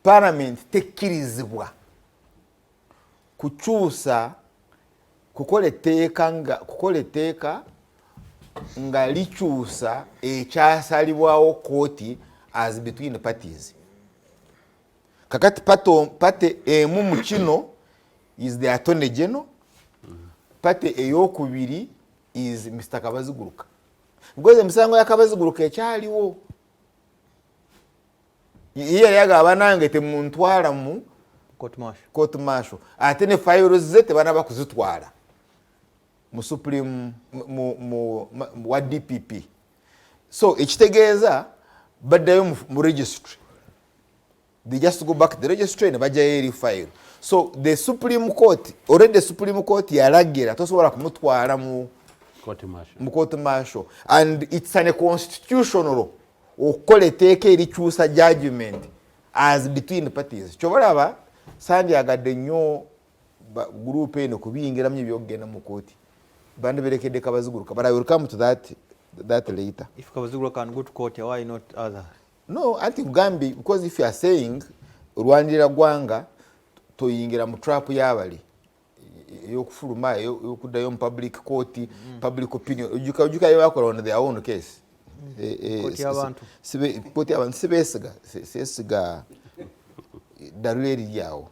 Palamenti tekkirizibwa kukyusa kukola tteeka nga likyusa ekyasalibwawo kkooti as between the parties. Kakati pate emu mu kino is the Attorney General, pate eyokubiri is Mr. Kabaziguruka. Because emisango ya Kabaziguruka ekyaliwo. Iye yagaba nange temuntwala mu court martial. Ate ne files ze tebanaba kuzitwala mu Supreme wa DPP. So ekitegeeza baddayo mu registry. They just go back to the registry and bajja file. So the Supreme Court, already the Supreme Court yalagira tosobola kumutwala mu court martial. And it's an constitutional okukola etteeka erikyusa judgment as between the parties. Kyobalaba sandyagadde nnyo group eno kubiyingiramu ebyokugenda mu kooti. Bandi berekedde Kabaziguruka, but I will come to that later. If Kabaziguruka can go to court, why not others? No, I think Gambi, because if you are saying Rwandira gwanga toyingira mu trap y'abali yokufuluma yokuddayo mu public court, public opinion ujuka yabakola on their own case. Koti y'abantu sibesiga daruleri yawo.